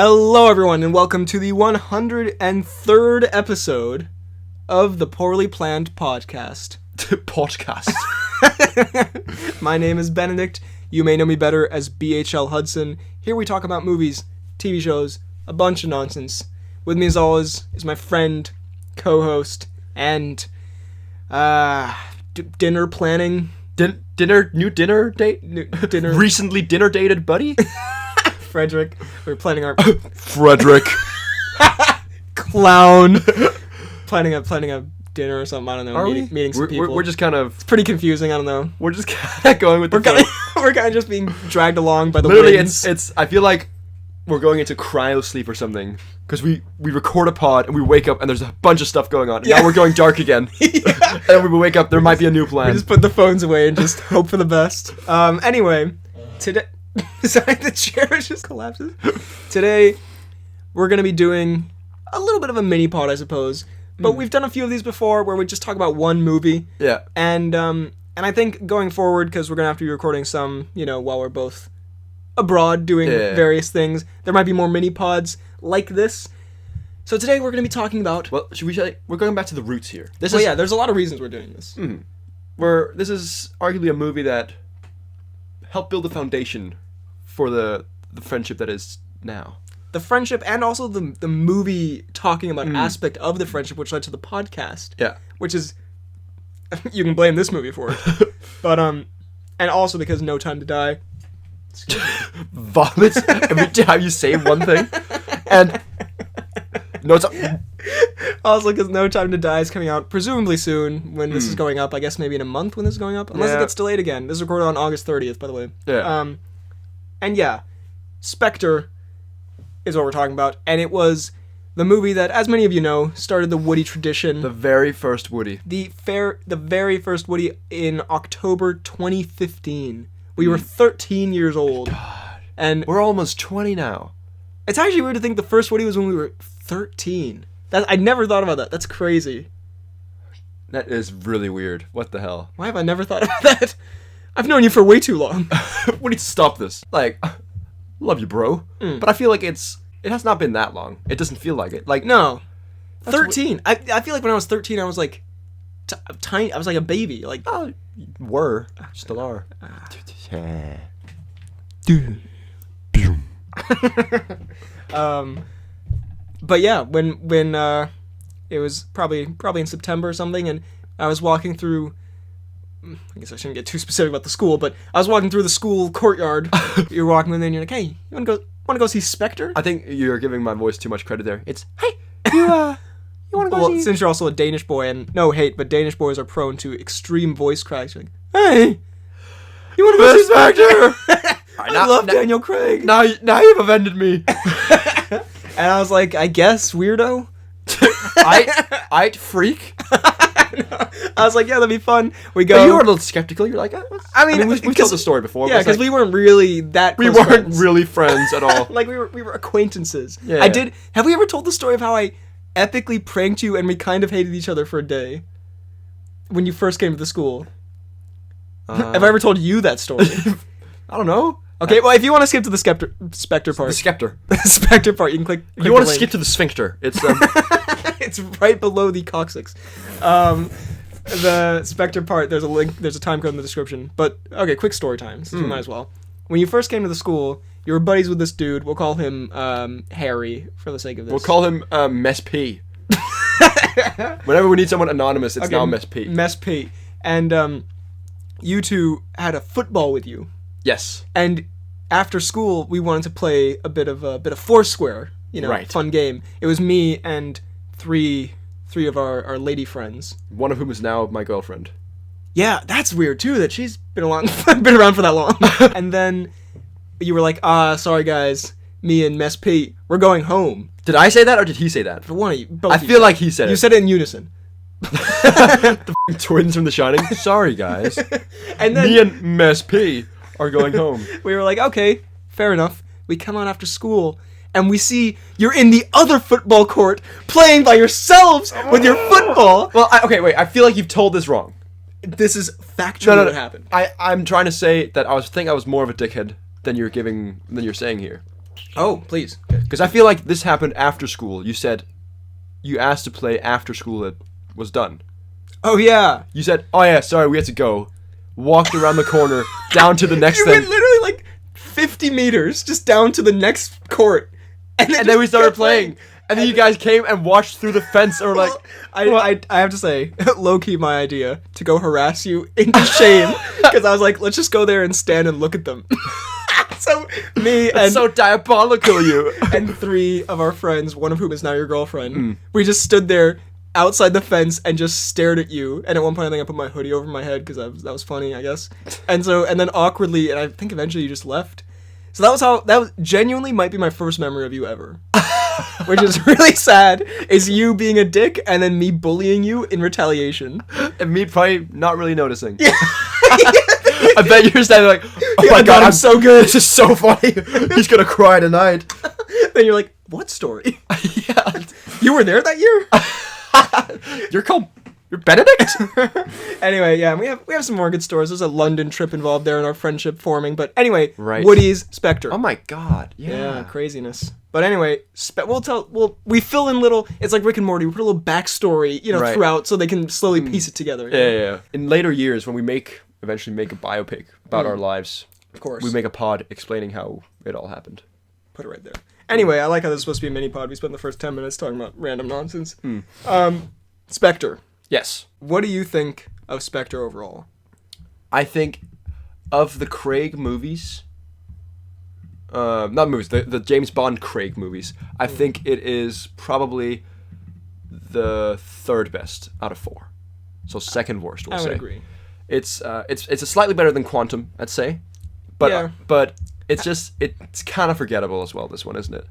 Hello everyone and welcome to the 103rd episode of the Poorly Planned Podcast. Podcast. My name is Benedict. You may know me better as BHL Hudson. Here we talk about movies, TV shows, a bunch of nonsense. With me as always is my friend, co-host, and dinner planning. New dinner date? Dinner. Recently dinner dated buddy? Frederick. We're planning our... Frederick. Clown. planning a dinner or something. I don't know. Are meeting some people. We're just kind of... It's pretty confusing. I don't know. We're just kind of going with the flow. We're kind of just being dragged along by the Literally, winds. it's. I feel like we're going into cryo sleep or something. Because we record a pod and we wake up and there's a bunch of stuff going on. And now we're going dark again. Yeah. And then we wake up, there might be a new plan. We just put the phones away and just hope for the best. Anyway, today... Sorry, the chair just collapses. Today, we're going to be doing a little bit of a mini pod, I suppose. But we've done a few of these before where we just talk about one movie. Yeah. And I think going forward, because we're going to have to be recording some, while we're both abroad doing various things, there might be more mini pods like this. So today we're going to be talking about... Well, should we say... We're going back to the roots here. There's a lot of reasons we're doing this. This is arguably a movie that helped build the foundation for the friendship that is now. The friendship and also the movie talking about aspect of the friendship, which led to the podcast. Yeah. Which is... You can blame this movie for it. But, and also because No Time to Die. Vomits every time you say one thing. And... No time... Also because No Time to Die is coming out presumably soon when this is going up. I guess maybe in a month when this is going up. Unless it gets delayed again. This is recorded on August 30th, by the way. Yeah. And yeah, Spectre is what we're talking about. And it was the movie that, as many of you know, started the Woody tradition. The very first Woody. The very first Woody in October 2015. We were 13 years old. God. And we're almost 20 now. It's actually weird to think the first Woody was when we were 13. I never thought about that. That's crazy. That is really weird. What the hell? Why have I never thought about that? I've known you for way too long. We need to stop this. Like, love you, bro. But I feel like it has not been that long. It doesn't feel like it. Like, no. 13. I feel like when I was 13, I was like tiny. I was like a baby. Like, oh, were. Still are. But yeah, when it was probably in September or something, and I was walking through... I guess I shouldn't get too specific about the school, but I was walking through the school courtyard. You're walking in there and you're like, hey, you want to go see Spectre? I think you're giving my voice too much credit there. It's, hey, you want to go see... Since you're also a Danish boy, and no hate, but Danish boys are prone to extreme voice cracks. You're like, hey, you want to go see Spectre? I love Daniel Craig. Now you've offended me. And I was like, I guess, weirdo. I'd freak. I was like, yeah, that'd be fun. We go. But you were a little skeptical. You're like, I mean we've told the story before. Yeah, because we weren't really that close We weren't friends. really friends at all. Like, we were acquaintances. Yeah. I did... Have we ever told the story of how I epically pranked you and we kind of hated each other for a day? When you first came to the school. Have I ever told you that story? I don't know. Okay, well, if you want to skip to the Spectre part... The Spectre. The Spectre part, you can click You want to skip to the sphincter. It's... It's right below the coccyx. The Spectre part, there's a link, there's a time code in the description. But, okay, quick story time, so we might as well. When you first came to the school, you were buddies with this dude. We'll call him Harry, for the sake of this. We'll call him Mess P. Whenever we need someone anonymous, it's now Mess P. Mess P. And you two had a football with you. Yes. And after school, we wanted to play a bit of Foursquare, right. Fun game. It was me and three of our lady friends. One of whom is now my girlfriend. Yeah, that's weird too, that she's been around for that long. And then you were like, sorry guys, me and Mess Pete, we're going home. Did I say that or did he say that? For one of you. Both I feel like he said it. You said it in unison. The twins from The Shining. Sorry guys. And then me and Mess P are going home. We were like, okay, fair enough. We come out after school and we see you're in the other football court playing by yourselves with your football. Well, okay, wait. I feel like you've told this wrong. This is factually what happened. I'm trying to say that I was more of a dickhead than you're saying here. Oh, please. Okay. Because I feel like this happened after school. You said you asked to play after school it was done. Oh, yeah. You said, oh yeah, sorry, we had to go. Walked around the corner, down to the next You thing. went literally like 50 meters just down to the next court. And then we started playing. And then you guys came and watched through the fence and were like... I have to say, low-key my idea, to go harass you into shame. Because I was like, let's just go there and stand and look at them. So me That's and so diabolical, you. and 3 of our friends, one of whom is now your girlfriend, we just stood there outside the fence and just stared at you. And at one point, I think I put my hoodie over my head because that was funny, I guess. And then awkwardly, and I think eventually you just left. So that was genuinely might be my first memory of you ever. Which is really sad, is you being a dick and then me bullying you in retaliation. And me probably not really noticing. Yeah. I bet you're standing like, oh my god, I'm so good. This is so funny. He's gonna cry tonight. Then you're like, what story? Yeah. You were there that year? You're Benedict? Anyway, yeah, we have some more good stories. There's a London trip involved there in our friendship forming. But anyway, right. Woody's Spectre. Oh my god. Yeah, craziness. But anyway, we fill in little, it's like Rick and Morty, we put a little backstory, right. throughout so they can slowly piece it together. Yeah. In later years, when we eventually make a biopic about our lives, of course, we make a pod explaining how it all happened. Put it right there. Anyway, I like how this is supposed to be a mini pod. We spent the first 10 minutes talking about random nonsense. Spectre. Yes. What do you think of Spectre overall? I think of the Craig movies, not movies, the James Bond Craig movies, I think it is probably the 3rd best out of 4. So second worst, we'll say. I would agree. It's a slightly better than Quantum, I'd say. But it's kind of forgettable as well, this one, isn't it?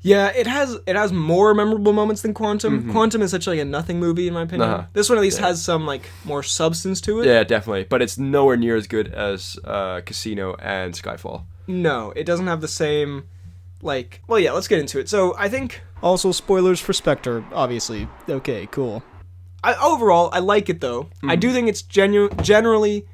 Yeah, it has more memorable moments than Quantum. Mm-hmm. Quantum is such like a nothing movie in my opinion. Uh-huh. This one at least has some like more substance to it. Yeah, definitely. But it's nowhere near as good as Casino and Skyfall. No, it doesn't have the same like. Well, yeah, let's get into it. So I think also spoilers for Spectre, obviously. Okay, cool. Overall, I like it though. I do think it's generally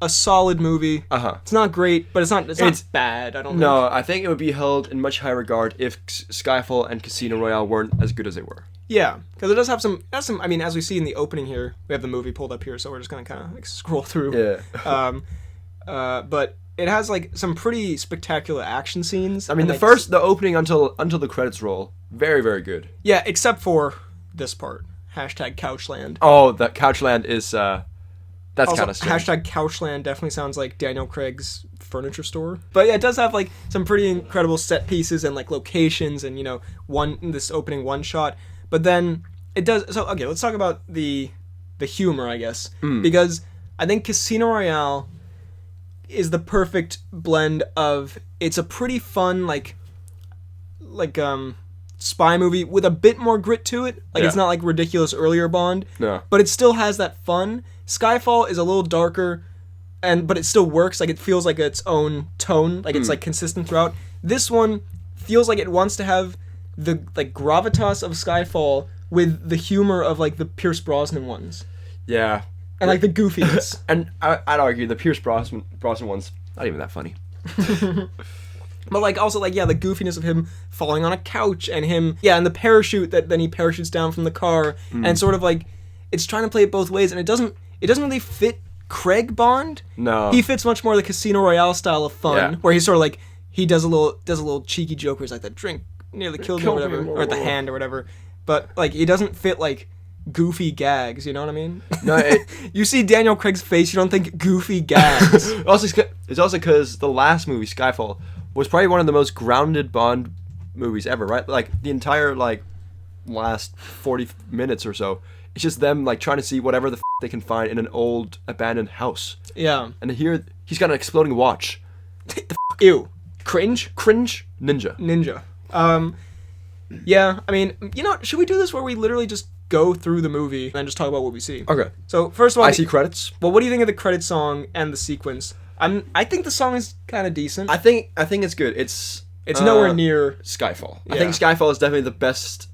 a solid movie. It's not great, but it's not bad. I don't. No, I think it would be held in much higher regard if Skyfall and Casino Royale weren't as good as they were. Yeah, because it does have some. I mean, as we see in the opening here, we have the movie pulled up here, so we're just gonna kind of like scroll through. Yeah. But it has like some pretty spectacular action scenes. I mean, the opening until the credits roll, very very good. Yeah, except for this part. #Couchland. Oh, the Couchland is. That's kind of strange. #Couchland definitely sounds like Daniel Craig's furniture store. But yeah, it does have like some pretty incredible set pieces and like locations and this opening one shot. But then it does. So okay, let's talk about the humor, I guess, because I think Casino Royale is the perfect blend of it's a pretty fun like spy movie with a bit more grit to it. Like it's not like ridiculous earlier Bond. No. But it still has that fun. Skyfall is a little darker, but it still works. Like it feels like its own tone. Like it's like consistent throughout. This one feels like it wants to have the like gravitas of Skyfall with the humor of like the Pierce Brosnan ones. Yeah. And like the goofiness. And I'd argue the Pierce Brosnan one's not even that funny. But like also like the goofiness of him falling on a couch and him and the parachute that then he parachutes down from the car and sort of like it's trying to play it both ways and it doesn't really fit Craig Bond. No. He fits much more the Casino Royale style of fun where he's sort of like he does a little cheeky joke where he's like that drink nearly killed me or whatever or the hand or whatever. But like he doesn't fit like goofy gags, you know what I mean? No, you see Daniel Craig's face, you don't think goofy gags. It's also because the last movie, Skyfall, was probably one of the most grounded Bond movies ever, right? Like the entire like last 40 minutes or so, it's just them like trying to see whatever the they can find in an old abandoned house. Yeah. And here he's got an exploding watch. Ew. Cringe. Ninja. Yeah. I mean, should we do this where we literally just go through the movie and then just talk about what we see? Okay. So first of all, I see credits. Well, what do you think of the credit song and the sequence? I think the song is kind of decent. I think it's good. It's nowhere near Skyfall. Yeah. I think Skyfall is definitely the best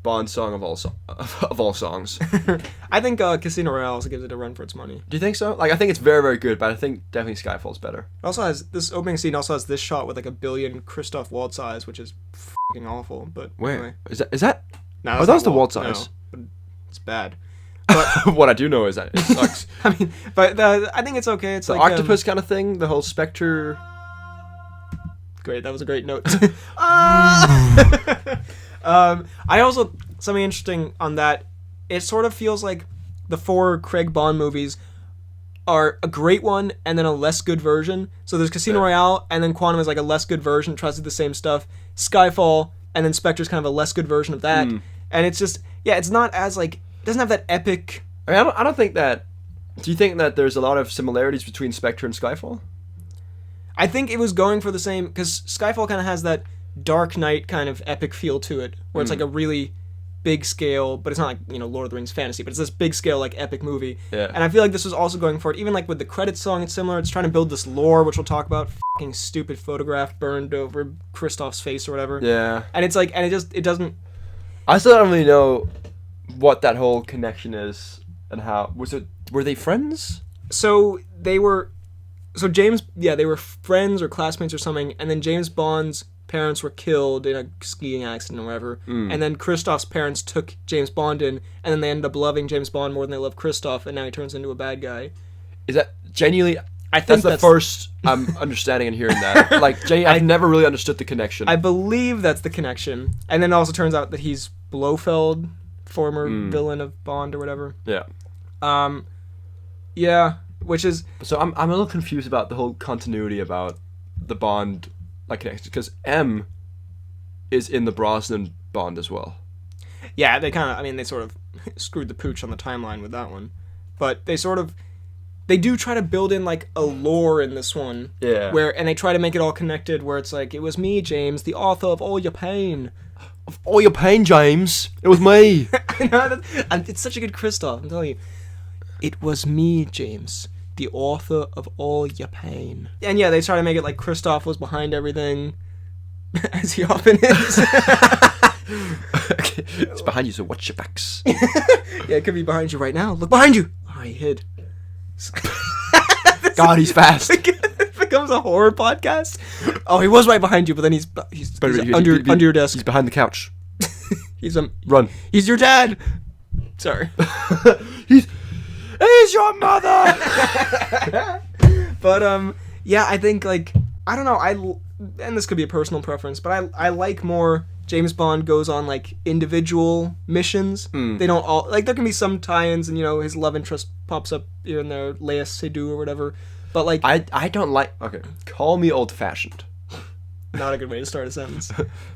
Bond song of all songs. I think Casino Royale also gives it a run for its money. Do you think so? Like, I think it's very, very good, but I think definitely Skyfall's better. It also has this opening scene. Also has this shot with like a billion Christoph Waltz eyes, which is fucking awful. But Where anyway. is that? No, Oh, that's that was not the Waltz no, eyes. but it's bad. But What I do know is that it sucks. I mean, but I think it's okay. It's The like octopus kind of thing, the whole Spectre. Great, that was a great note. I also something interesting on that. It sort of feels like the 4 Craig Bond movies are a great one and then a less good version. So there's Casino Royale, and then Quantum is like a less good version, tries to do the same stuff. Skyfall, and then Spectre's kind of a less good version of that. And it's just it's not as like, it doesn't have that epic. I mean, I don't think that. Do you think that there's a lot of similarities between Spectre and Skyfall? I think it was going for the same, because Skyfall kind of has that Dark Knight kind of epic feel to it, where it's like a really big scale, but it's not like, Lord of the Rings fantasy, but it's this big scale, like, epic movie. Yeah. And I feel like this was also going for it, even like with the credits song, it's similar. It's trying to build this lore, which we'll talk about. Fucking stupid photograph burned over Christoph's face or whatever. Yeah. And it's like, and it doesn't. I still don't really know what that whole connection is and how. Were they friends? So they were friends or classmates or something, and then James Bond's parents were killed in a skiing accident or whatever, and then Christoph's parents took James Bond in, and then they ended up loving James Bond more than they love Christoph, and now he turns into a bad guy. Is that genuinely? I think that's the first I'm understanding and hearing that. Like, I've never really understood the connection. I believe that's the connection, and then it also turns out that he's Blofeld, former villain of Bond or whatever. Yeah. Yeah, which is... So I'm a little confused about the whole continuity about the Bond connection, because M is in the Brosnan Bond as well. Yeah, they sort of screwed the pooch on the timeline with that one, but they do try to build in like a lore in this one. Yeah. And they try to make it all connected, where it's like, it was me, James, the author of All Your Pain. Of all your pain, James. It was me. I know, it's such a good Christoph, I'm telling you. It was me, James, the author of All Your Pain. And yeah, they try to make it like Christoph was behind everything, as he often is. Okay. It's behind you, so watch your backs. Yeah, it could be behind you right now. Look behind you. Oh, he hid. God, he's fast. It becomes a horror podcast. Oh, he was right behind you, but then he's under your desk. He's behind the couch. Run. He's your dad. Sorry. He's your mother. But yeah, I think like, I don't know, and this could be a personal preference, but I like more James Bond goes on like individual missions. They don't all, like, there can be some tie-ins, and his love interest pops up here and there, Léa Seydoux or whatever. But like, I don't like. Okay, call me old-fashioned. Not a good way to start a sentence.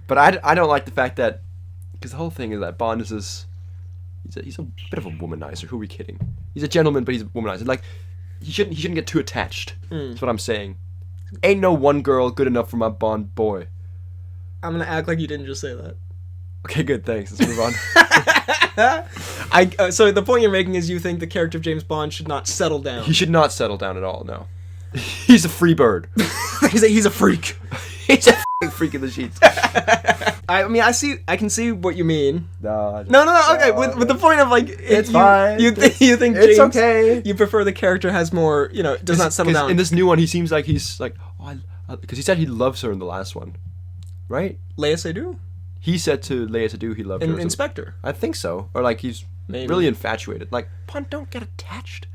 But I don't like the fact that, because the whole thing is that Bond is this. He's a bit of a womanizer. Who are we kidding? He's a gentleman, but he's a womanizer. Like, he shouldn't get too attached. That's what I'm saying. Ain't no one girl good enough for my Bond boy. I'm gonna act like you didn't just say that. Okay, good. Thanks. Let's move on. So the point you're making is you think the character of James Bond should not settle down. He should not settle down at all. No. He's a free bird. He's a freak. He's a f***ing freak in the sheets. I can see what you mean. No. Okay, with the point of like, it's fine. You think it's James, okay. You prefer the character has more, does not settle down. In this new one, he seems like he's like, because he said he loves her in the last one, right? Léa Seydoux? He said to Léa Seydoux he loved her. In Spectre. I think so, or like he's really infatuated. Like, Bond, don't get attached.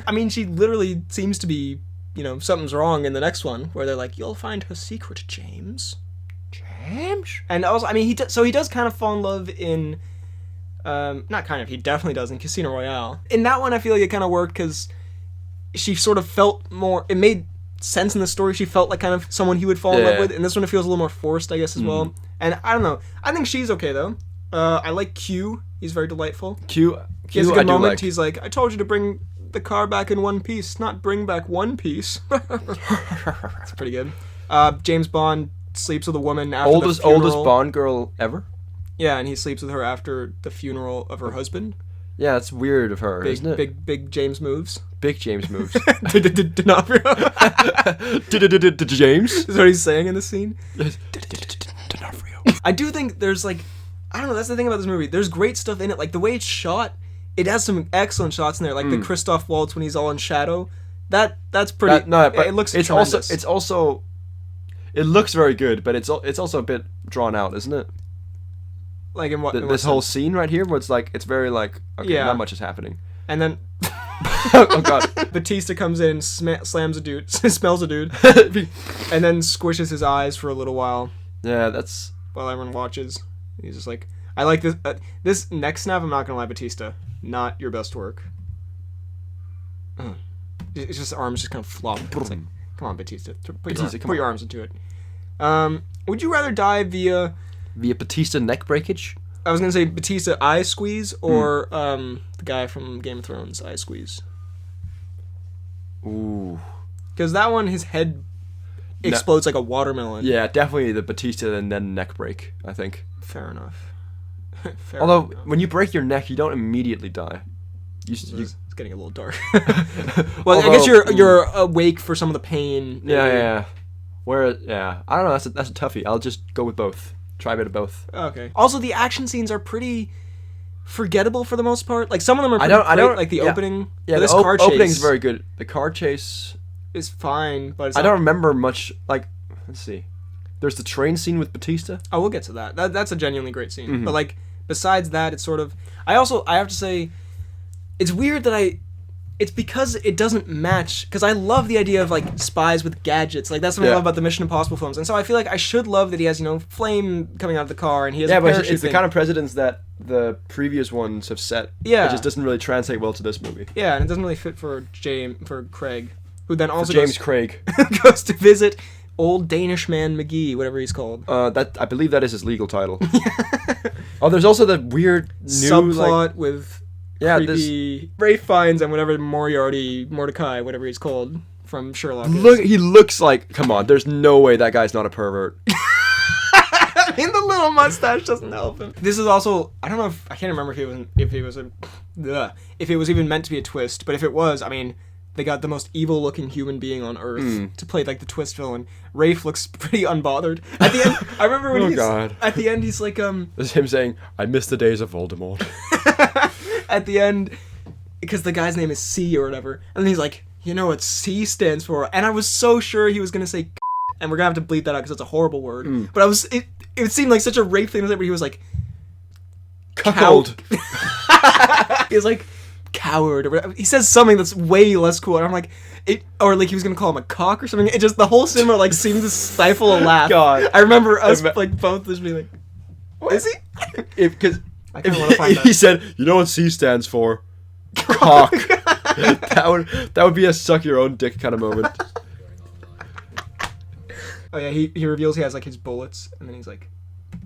I mean, she literally seems to be, something's wrong in the next one, where they're like, you'll find her secret, James. James? And also, I mean, he does kind of fall in love in, not kind of, he definitely does in Casino Royale. In that one, I feel like it kind of worked, because she sort of felt more, it made sense in the story, she felt like kind of someone he would fall in love with, and this one it feels a little more forced, I guess, as well. And I don't know, I think she's okay, though. I like Q, he's very delightful. Q he has a good moment. Like. He's like, I told you to bring the car back in one piece, not bring back one piece. That's pretty good. James Bond sleeps with a woman after the funeral. Oldest Bond girl ever? Yeah, and he sleeps with her after the funeral of her husband. Yeah, that's weird of her, isn't it? Big James moves. Big James moves. D'Onofrio. James? Is what he's saying in the scene. D'Onofrio. I do think there's like, I don't know. That's the thing about this movie. There's great stuff in it. Like the way it's shot, it has some excellent shots in there. Like the Christoph Waltz when he's all in shadow. That's pretty. But it looks. It's tremendous. it looks very good, but it's also a bit drawn out, isn't it? Like in what? This whole scene right here, where it's very like okay, not much is happening. And then Oh god. Batista comes in, slams a dude, smells a dude, and then squishes his eyes for a little while. Yeah, that's. While everyone watches, he's just like, I like this. This next snap, I'm not gonna lie, Batista, not your best work. It's just arms just kind of flop. It's like, come on, Batista, put your arms into it. Would you rather die via Batista neck breakage? I was gonna say Batista eye squeeze or the guy from Game of Thrones eye squeeze. Ooh. Because that one, his head explodes like a watermelon. Yeah, definitely the Batista and then neck break, I think. Fair enough. Although, when you break your neck, you don't immediately die. It's getting a little dark. Well, I guess you're awake for some of the pain. Yeah. I don't know, that's a toughie. I'll just go with both. Try a bit of both. Okay. Also, the action scenes are pretty forgettable for the most part. Like, some of them are pretty great, like the opening. Yeah, this car chase. Opening's very good. The car chase is fine, but it's I don't remember much. Like, let's see. There's the train scene with Batista. Oh, we'll get to that. That's a genuinely great scene. But like, besides that, it's sort of. I have to say, it's weird that it's because it doesn't match, because I love the idea of like spies with gadgets. Like that's what I love about the Mission Impossible films, and so I feel like I should love that he has flame coming out of the car and he has a parachute but it's thing. the kind of precedence that the previous ones have set. Yeah, it just doesn't really translate well to this movie. Yeah, and it doesn't really fit for Craig, who then also Craig goes to visit old Danish man McGee, whatever he's called. That I believe that is his legal title. Oh, there's also the weird new subplot with. Yeah, creepy Ray Fiennes and whatever Mordecai, whatever he's called from Sherlock. He looks like. Come on, there's no way that guy's not a pervert. I mean, the little mustache doesn't help him. This is also, I don't know I can't remember if it was even meant to be a twist, but if it was, I mean, they got the most evil-looking human being on Earth to play like the twist villain. Rafe looks pretty unbothered at the end. I remember when at the end he's like This is him saying, "I miss the days of Voldemort." At the end, because the guy's name is C or whatever, and then he's like, you know what C stands for? And I was so sure he was gonna say, and we're gonna have to bleep that out because it's a horrible word. But it seemed like such a rape thing to say, but he was like, cuckold. He was like, coward or whatever. He says something that's way less cool, and I'm like, or like he was gonna call him a cock or something. It just, the whole cinema like seemed to stifle a laugh. God, I remember us like both just being like, what is he? Because. I kind of want to find that. He said, "You know what C stands for? Cock." that would be a suck your own dick kind of moment. Oh yeah, he reveals he has like his bullets, and then he's like, and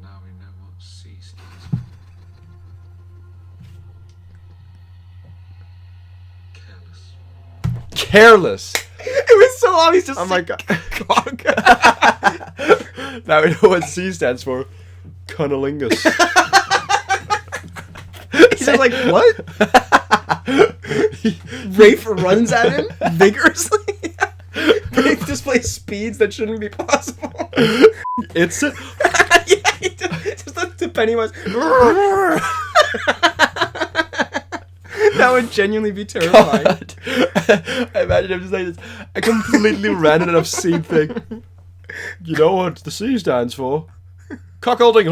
now we know what C stands for. Careless. It was so obvious. Just oh my god. Cock. Now we know what C stands for. Cunnilingus. He's just like, what? Rafe runs at him vigorously. Rafe displays speeds that shouldn't be possible. It's it. Yeah, he just the Pennywise. That would genuinely be terrifying. God. I imagine him just like this, a completely random obscene thing. You know what the C stands for? Cockholding.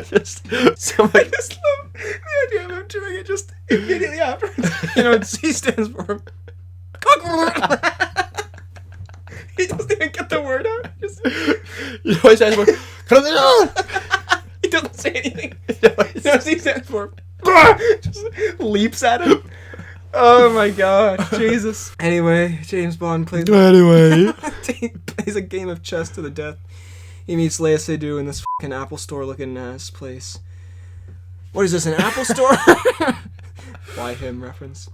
Just so I just love the idea of him doing it just immediately afterwards. You know what C stands for? He doesn't even get the word out. You know what it stands for? He doesn't say anything. No, C stands for. Just leaps at him. Oh my god, Jesus. Anyway, James Bond plays a game of chess to the death. He meets Lea Seydoux in this fucking Apple Store looking ass place. What is this, an Apple Store? Why him reference?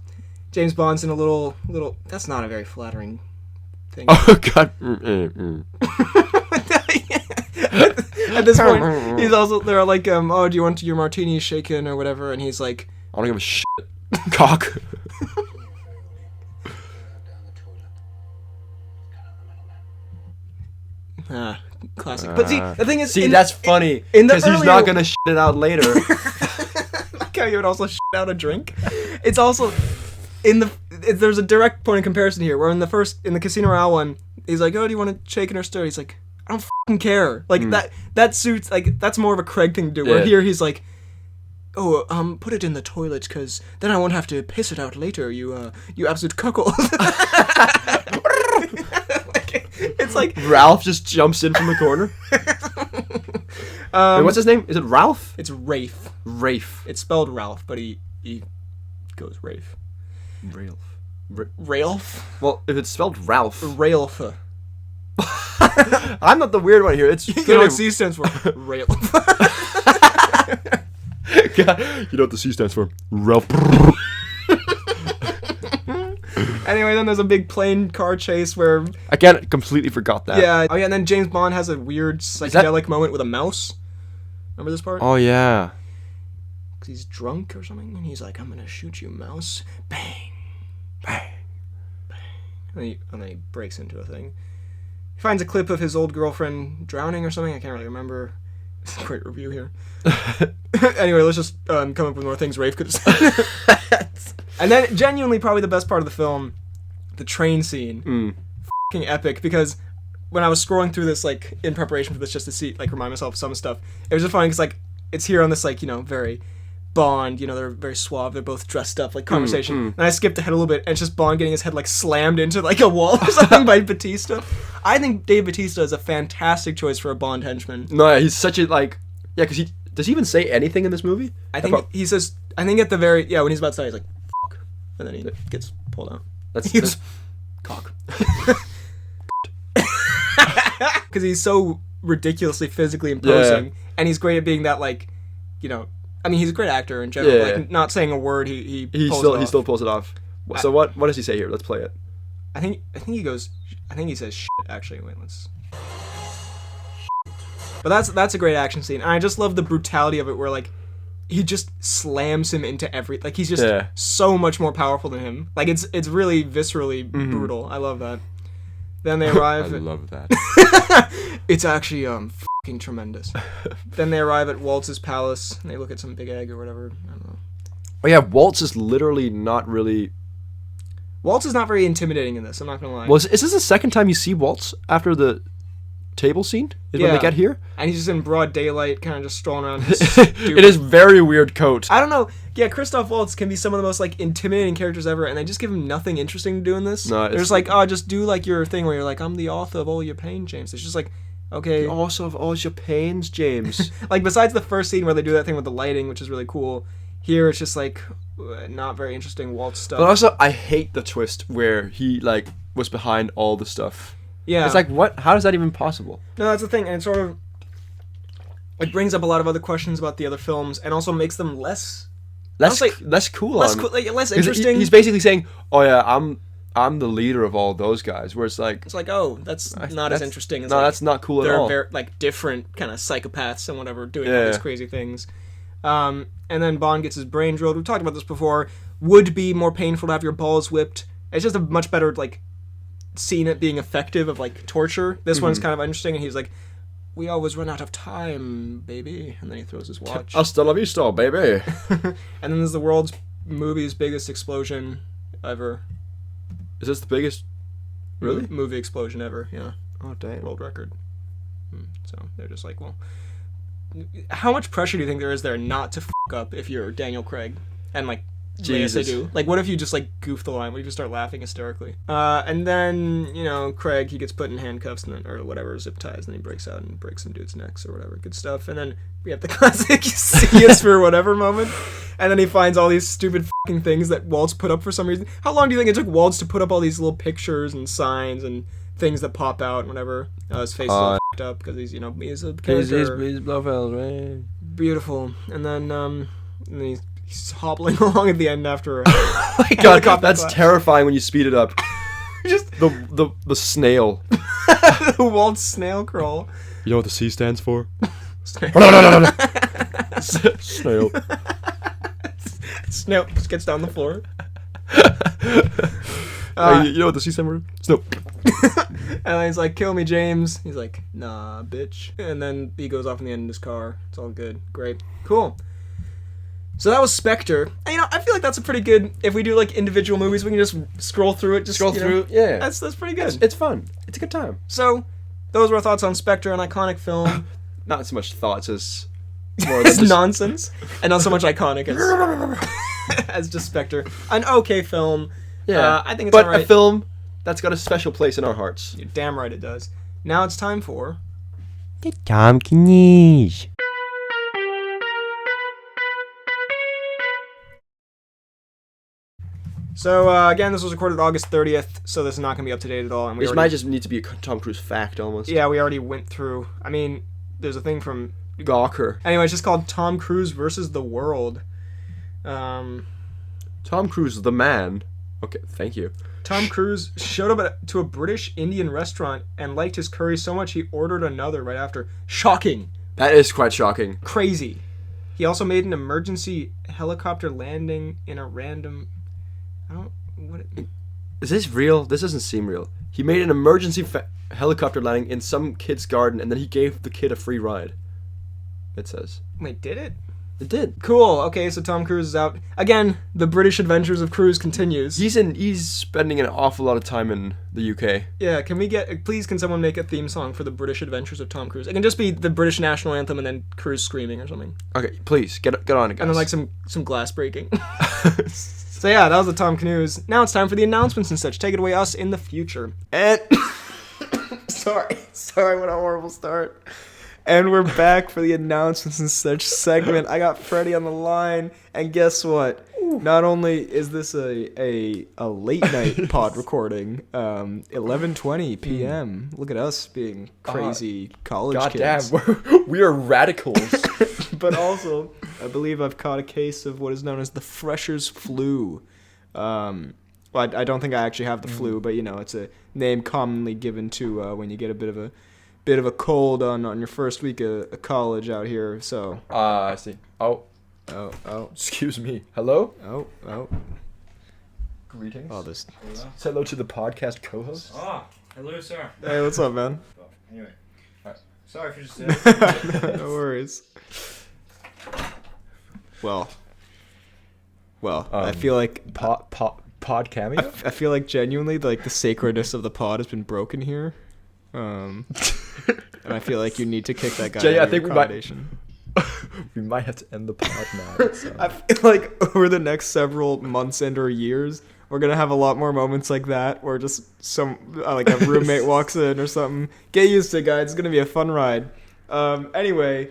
James Bond's in a little. That's not a very flattering thing. Oh god. At this point, they're like, oh, do you want your martini shaken or whatever? And he's like, I don't give a shit. Cock. Classic. But see, the thing is, that's funny. Because he's not gonna shit it out later. Like how you would also shit out a drink. It's also there's a direct point of comparison here, where in the Casino Royale one, he's like, "Oh, do you want to shake or stir?" He's like, "I don't fucking care." Like that suits, like, that's more of a Craig thing to do. Where here he's like, "Oh, put it in the toilet, because then I won't have to piss it out later. You absolute cuckold." It's like Ralph just jumps in from the corner. Wait, what's his name? Is it Ralph? It's Rafe. Rafe. It's spelled Ralph, but he goes Rafe. Ralph. Ralph? Well, if it's spelled Ralph. Ralph. I'm not the weird one here. It's You know what C stands for? Ralph. You know what the C stands for? Ralph. Anyway, then there's a big plane car chase where... Again, completely forgot that. Yeah. Oh, yeah, and then James Bond has a weird psychedelic moment with a mouse. Remember this part? Oh, yeah. 'Cause he's drunk or something, and he's like, "I'm gonna shoot you, mouse." Bang. Bang. Bang. And then he breaks into a thing. He finds a clip of his old girlfriend drowning or something. I can't really remember. It's a great review here. Anyway, let's just come up with more things Rafe could have said. And then, genuinely, probably the best part of the film, the train scene. Fucking epic, because when I was scrolling through this, like, in preparation for this, just to see, like, remind myself of some stuff, it was just funny, because, like, it's here on this, like, very Bond, they're very suave, they're both dressed up, like, conversation. And I skipped ahead a little bit, and it's just Bond getting his head, like, slammed into, like, a wall or something by Batista. I think Dave Batista is a fantastic choice for a Bond henchman. No, yeah, he's such a, like... Yeah, because does he even say anything in this movie? I think he says... I think at the very... Yeah, when he's about to die, he's like, "Fuck." And then he gets pulled out. That's cock. Because he's so ridiculously physically imposing, and he's great at being that, like, I mean, he's a great actor in general. Yeah, like, not saying a word, he still pulls it off. So what does he say here? Let's play it. I think he says shit, actually. Wait, let's... But that's a great action scene, and I just love the brutality of it, where, like, he just slams him into like, he's just so much more powerful than him. Like, it's really viscerally brutal. I love that. Then they arrive. I love that. It's actually fucking tremendous. Then they arrive at Waltz's palace, and they look at some big egg or whatever. I don't know. Oh yeah, Waltz is literally not really... Waltz is not very intimidating in this, I'm not gonna lie. Well, is this the second time you see Waltz after the table scene? When they get here? And he's just in broad daylight, kind of just strolling around. It is very weird coat. I don't know. Yeah, Christoph Waltz can be some of the most, like, intimidating characters ever, and they just give him nothing interesting to do in this. No, they're just like, "Oh, just do, like, your thing where you're like, I'm the author of all your pain, James." It's just like, okay. The author of all your pains, James. Like, besides the first scene where they do that thing with the lighting, which is really cool, here it's just, like, not very interesting Waltz stuff. But also, I hate the twist where he, like, was behind all the stuff. Yeah. It's like, what? How is that even possible? No, that's the thing, and it sort of... It brings up a lot of other questions about the other films, and also makes them less cool. Less interesting. He's basically saying, "Oh yeah, I'm the leader of all those guys." Where it's like, oh, that's not as interesting. As, no, like, that's not cool at all. They're very, like, different kind of psychopaths and whatever, doing all these crazy things. And then Bond gets his brain drilled. We've talked about this before. Would be more painful to have your balls whipped. It's just a much better, like, scene at being effective of, like, torture. This one's kind of interesting, and he's like, "We always run out of time, baby." And then he throws his watch. Hasta la vista, baby. And then there's the movie's biggest explosion ever. Is this the biggest? Really? Movie explosion ever, yeah. Oh, damn. World record. So they're just like, well, how much pressure do you think there is there not to f*** up if you're Daniel Craig? And, like, Jesus. Lea Seydoux? Like, what if you just, like, goof the line? What if you just start laughing hysterically? And then, Craig, he gets put in handcuffs or whatever, zip ties, and then he breaks out and breaks some dudes' necks or whatever. Good stuff. And then we have the classic see us for whatever moment. And then he finds all these stupid fucking things that Waltz put up for some reason. How long do you think it took Waltz to put up all these little pictures and signs and things that pop out and whatever? His face is all f***ed up because he's, he's a character. He's Blofeld, right? Beautiful. And then he's hobbling along at the end after. Oh my god, that's terrifying when you speed it up. Just the snail. The Waltz snail crawl. You know what the C stands for? Snail. Snail. Snail just gets down the floor. You know what the C word? Snow. And then he's like, kill me, James. He's like, nah, bitch. And then he goes off in the end in his car. It's all good. Great. Cool. So that was Spectre. And, I feel like that's a pretty good, if we do like individual movies, we can just scroll through it. Just Scroll through, yeah. That's pretty good. It's fun. It's a good time. So, those were our thoughts on Spectre, an iconic film. Not so much thoughts as more than It's just... nonsense. And not so much iconic as, as just Spectre. An okay film. Yeah. I think it's but alright. a film that's got a special place in our hearts. You're damn right it does. Now it's time for... The Timecodes. So, again, this was recorded August 30th, so this is not going to be up to date at all. And we This already, might just need to be a Tom Cruise fact, almost. Yeah, we already went through... I mean, there's a thing from... Gawker. Anyway, it's just called Tom Cruise versus the World. Tom Cruise, the man. Okay, thank you. Tom Cruise showed up to a British Indian restaurant and liked his curry so much he ordered another right after. Shocking. That is quite shocking. Crazy. He also made an emergency helicopter landing in a random... I don't... What... Is this real? This doesn't seem real. He made an emergency helicopter landing in some kid's garden, and then he gave the kid a free ride. It says. Wait, did it? It did. Cool. Okay, so Tom Cruise is out. Again, the British adventures of Cruise continues. He's spending an awful lot of time in the UK. Yeah, can we get... Please, can someone make a theme song for the British adventures of Tom Cruise? It can just be the British national anthem and then Cruise screaming or something. Okay, please, get on it, guys. And then, like, some glass breaking. So, yeah, that was the Tom Cruise. Now it's time for the announcements and such. Take it away, us in the future. And... Sorry, what a horrible start. And we're back for the announcements and such segment. I got Freddie on the line, and guess what? Not only is this a late night pod recording, 11:20 p.m. Look at us being crazy college kids. Goddamn, we are radicals. But also, I believe I've caught a case of what is known as the Fresher's flu. Well, I don't think I actually have the flu, but it's a name commonly given to when you get a bit of a cold on your first week of college out here. So. I see. Oh. Excuse me. Hello. Oh. Greetings. Oh, this. Say hello to the podcast co-host. Ah, hello, sir. Hey, what's up, man? Anyway, Alright. sorry for just No worries. Well, I feel like Pod cameo. I feel like genuinely like the sacredness of the pod has been broken here. And I feel like you need to kick that guy Jay, out I of your think we might- accommodation. We might have to end the pod now. So. I feel like over the next several months and or years, we're gonna have a lot more moments like that, where just like a roommate walks in or something. Get used to it, guys. It's gonna be a fun ride. Anyway,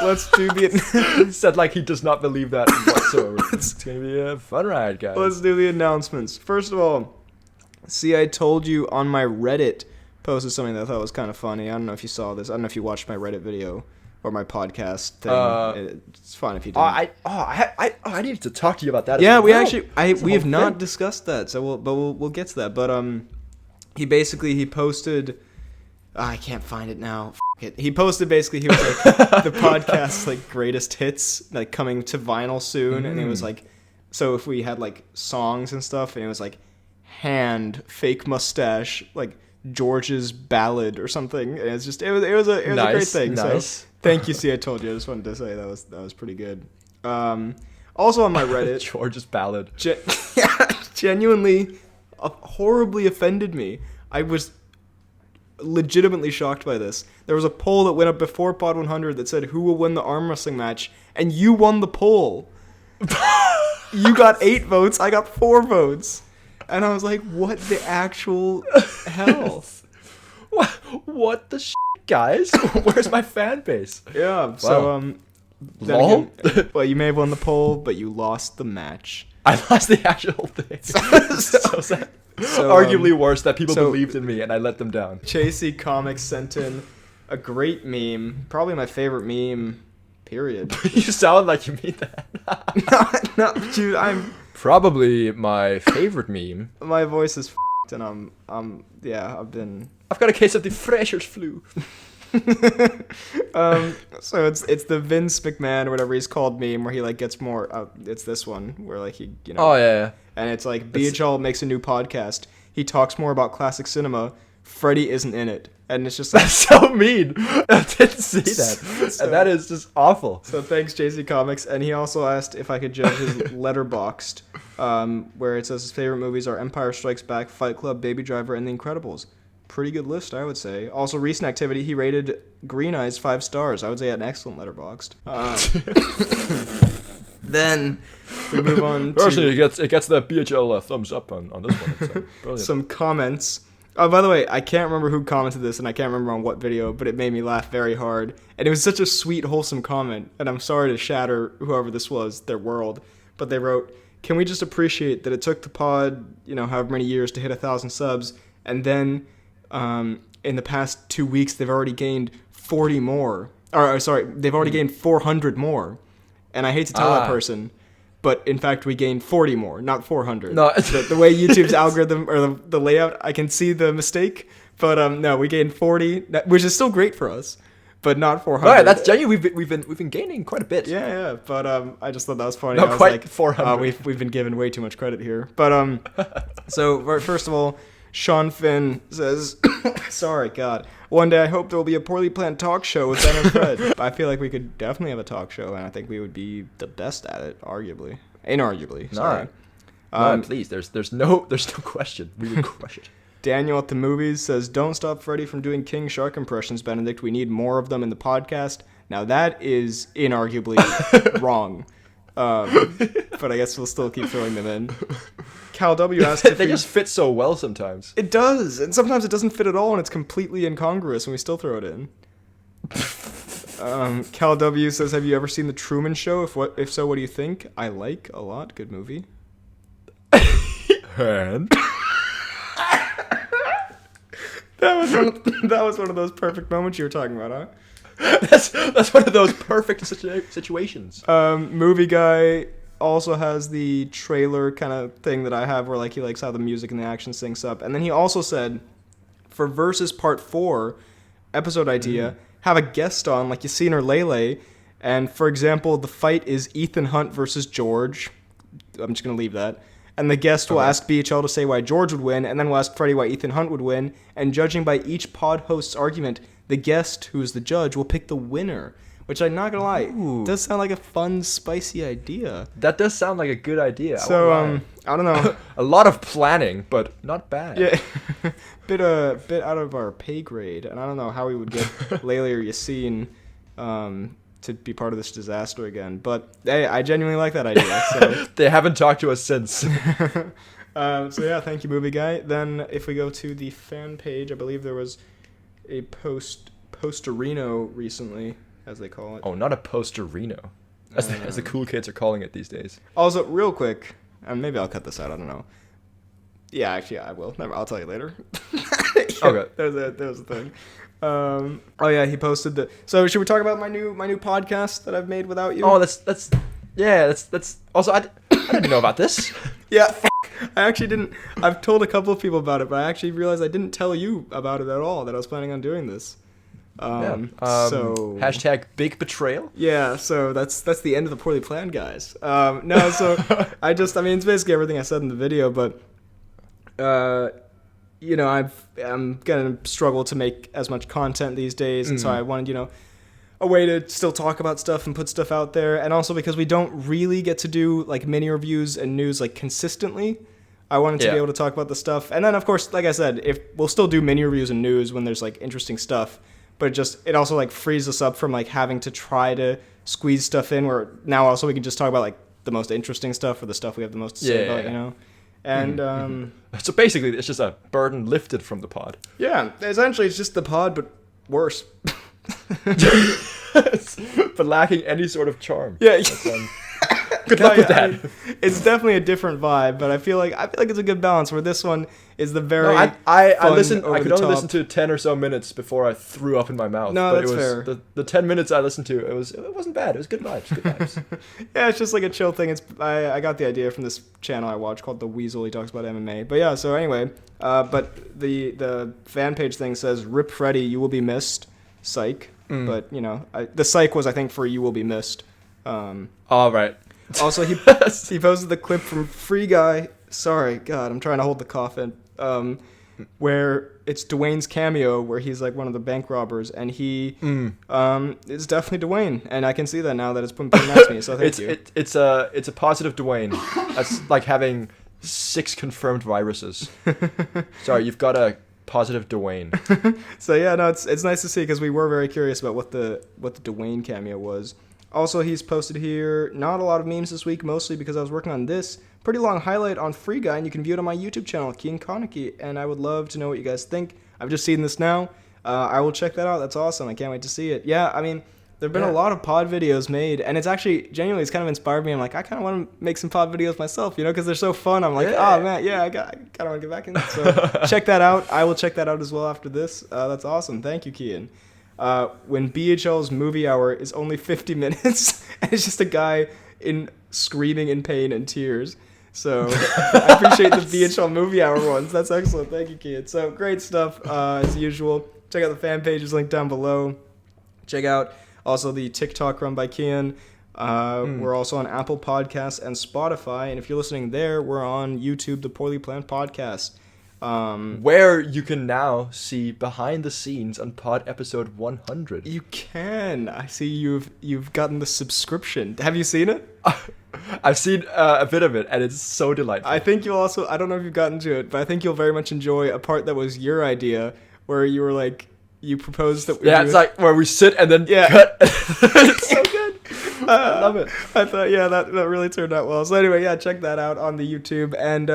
let's do the. Said like he does not believe that whatsoever. It's gonna be a fun ride, guys. Let's do the announcements. First of all, see, I told you on my Reddit posted something that I thought was kind of funny. I don't know if you saw this. I don't know if you watched my Reddit video or my podcast thing. It's fine if you didn't. I needed to talk to you about that. Yeah, as we well. actually It's a we have whole not thing. discussed that, so we'll get to that. But he posted. I can't find it now. It. He posted basically he was like the podcast's like greatest hits like coming to vinyl soon, and it was like so if we had like songs and stuff, and it was like Hand, Fake Mustache, like George's Ballad or something. And it's just it was a great thing. Nice. So thank you. See, I told you. I just wanted to say that was pretty good. Also on my Reddit, George's Ballad. Genuinely horribly offended me. I was legitimately shocked by this. There was a poll that went up before Pod 100 that said who will win the arm wrestling match, and you won the poll. You got 8 votes, I got 4 votes. And I was like, what the actual hell? What the shit, guys? Where's my fan base? Yeah, so then Lol? again, well, you may have won the poll, but you lost the match. I lost the actual thing. So sad. So, Arguably worse that people so- believed in me and I let them down. Chasey Comics sent in a great meme, probably my favorite meme, period. You sound like you mean that. no, dude, Probably my favorite meme. my voice is f***ed, and I've been I've got a case of the Fresher's flu. So it's the Vince McMahon or whatever he's called meme where he like gets more. It's this one where like he Oh yeah. and it's like BHL makes a new podcast. He talks more about classic cinema. Freddie isn't in it, and it's just like, That's so mean. I didn't see that. So- And that is just awful. So thanks, JC Comics. And he also asked if I could judge his Letterboxd, where it says his favorite movies are Empire Strikes Back, Fight Club, Baby Driver, and The Incredibles. Pretty good list, I would say. Also, recent activity, he rated Green Eyes 5 stars. I would say an excellent Letterboxd. Then we move on Personally, to it gets the BHL thumbs up on this one. So, brilliant. some comments. Oh, by the way, I can't remember who commented this, and I can't remember on what video, but it made me laugh very hard. And it was such a sweet, wholesome comment, and I'm sorry to shatter whoever this was, their world. But they wrote, "Can we just appreciate that it took the pod, however many years to hit 1,000 subs, and then in the past 2 weeks they've already gained 40 more. They've already gained 400 more. And I hate to tell that person, but in fact we gained 40 more, not 400. No, the way YouTube's algorithm or the layout, I can see the mistake, but no, we gained 40, which is still great for us, but not 400. All right, that's genuine. We've been gaining quite a bit. Yeah, but I just thought that was funny. Not I was quite like, 400. We've been given way too much credit here. But so first of all, Sean Finn says, "Sorry, God. One day I hope there will be a poorly planned talk show with Ben and Fred. I feel like we could definitely have a talk show, and I think we would be the best at it, inarguably. Sorry. No, please. There's no question. We would crush it." Daniel at the movies says, "Don't stop Freddy from doing King Shark impressions, Benedict. We need more of them in the podcast." Now that is inarguably wrong. But I guess we'll still keep throwing them in. Cal W asked if They just fit so well sometimes. It does, and sometimes it doesn't fit at all, and it's completely incongruous, and we still throw it in. Cal W says, "Have you ever seen The Truman Show? If so, what do you think?" I like a lot. Good movie. And That was one of those perfect moments you were talking about, huh? that's one of those perfect situations. Movie Guy also has the trailer kind of thing that I have where like he likes how the music and the action syncs up. And then he also said for Versus Part 4 episode idea, have a guest on like Yassine or Lele. And for example, the fight is Ethan Hunt versus George. I'm just going to leave that. And the guest will ask BHL to say why George would win, and then we'll ask Freddie why Ethan Hunt would win. And judging by each pod host's argument, the guest, who is the judge, will pick the winner. Which I'm not gonna lie, does sound like a fun, spicy idea. That does sound like a good idea. So I don't know. A lot of planning, but not bad. Yeah, bit out of our pay grade, and I don't know how we would get Lele or Yassine to be part of this disaster again. But hey, I genuinely like that idea. So. They haven't talked to us since. So yeah, thank you, Movie Guy. Then if we go to the fan page, I believe there was a posterino recently, as they call it. Oh, not a posterino, as the cool kids are calling it these days. Also, real quick, and maybe I'll cut this out. I don't know. Yeah, actually, I will. Never. I'll tell you later. Okay. There's a thing. Oh yeah, he posted the. So should we talk about my new podcast that I've made without you? Oh, that's also I didn't know about this. Yeah. I actually didn't. I've told a couple of people about it, but I actually realized I didn't tell you about it at all. That I was planning on doing this. So hashtag big betrayal. Yeah, so that's the end of the poorly planned guys. No, so I mean it's basically everything I said in the video, but I'm gonna struggle to make as much content these days, and so I wanted a way to still talk about stuff and put stuff out there, and also because we don't really get to do like mini reviews and news like consistently. I wanted to be able to talk about the stuff, and then of course, like I said, if we'll still do mini reviews and news when there's like interesting stuff. But it also like frees us up from like having to try to squeeze stuff in where now also we can just talk about like the most interesting stuff or the stuff we have the most to say about, And So basically, it's just a burden lifted from the pod. yeah, essentially it's just the pod but worse. But lacking any sort of charm. Yeah. Good luck with that. It's definitely a different vibe, but I feel like it's a good balance where this one is the very I fun, listened. I could only over-the-top. listen to 10 or so minutes before I threw up in my mouth. No, but that's it was fair. The 10 minutes I listened to, it wasn't bad. It was good vibes. Good vibes. Yeah, it's just like a chill thing. I got the idea from this channel I watch called The Weasel. He talks about MMA. But yeah, so anyway, but the fan page thing says, "Rip Freddy, you will be missed." Psych, but the Psych was I think for You Will Be Missed. All right. Also, he posted the clip from Free Guy. Sorry, God, I'm trying to hold the cough in. Where it's Dwayne's cameo, where he's like one of the bank robbers, and he is definitely Dwayne, and I can see that now that it's put next to me. So thank you. It's a positive Dwayne. That's like having 6 confirmed viruses. Sorry, you've got a positive Dwayne. So yeah, no, it's nice to see because we were very curious about what the Dwayne cameo was. Also, he's posted here not a lot of memes this week, mostly because I was working on this pretty long highlight on Free Guy, and you can view it on my YouTube channel, Cian Konecki, and I would love to know what you guys think. I've just seen this now. I will check that out. That's awesome. I can't wait to see it. Yeah, I mean, there have been a lot of pod videos made, and it's actually, genuinely, it's kind of inspired me. I'm like, I kind of want to make some pod videos myself, because they're so fun. I'm like, oh, man, yeah, I kind of want to get back in it. So check that out. I will check that out as well after this. That's awesome. Thank you, Cian. When BHL's movie hour is only 50 minutes, and it's just a guy screaming in pain and tears. So I appreciate the BHL movie hour ones. That's excellent. Thank you, Cian. So great stuff as usual. Check out the fan pages linked down below. Check out also the TikTok run by Cian. We're also on Apple Podcasts and Spotify. And if you're listening there, we're on YouTube, The Poorly Planned Podcast. Where you can now see behind the scenes on pod episode 100. You can. I see you've gotten the subscription. Have you seen it? I've seen a bit of it, and it's so delightful. I think you'll also, I don't know if you've gotten to it, but I think you'll very much enjoy a part that was your idea, where you were like, you proposed that we it's like where we sit and then cut. It's so good. I love it. I thought, that really turned out well. So anyway, check that out on the YouTube, and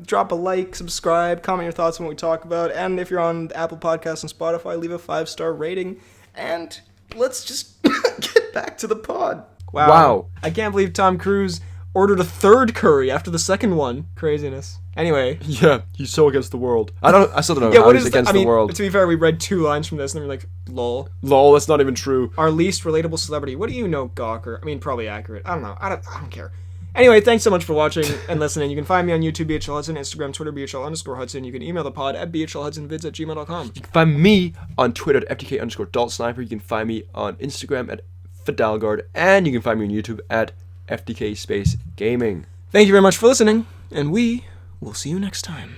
drop a like, subscribe, comment your thoughts on what we talk about, and if you're on Apple Podcasts and Spotify, leave a 5-star rating, and let's just get back to the pod. Wow. I can't believe Tom Cruise ordered a 3rd curry after the 2nd one. Craziness. Anyway. Yeah, he's so against the world. I still don't know how he's against the world. To be fair, we read 2 lines from this, and then we're like, lol. Lol, that's not even true. Our least relatable celebrity. What do you know, Gawker? I mean, probably accurate. I don't know. I don't care. Anyway, thanks so much for watching and listening. You can find me on YouTube, BHL Hudson, Instagram, Twitter, BHL_Hudson. You can email the pod at bhlhudsonvids@gmail.com. You can find me on Twitter at FTK_DaltSniper. You can find me on Instagram at Fidalgard, and you can find me on YouTube at FDK Space Gaming. Thank you very much for listening, and we will see you next time.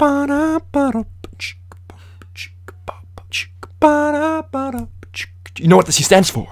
You know what the C stands for?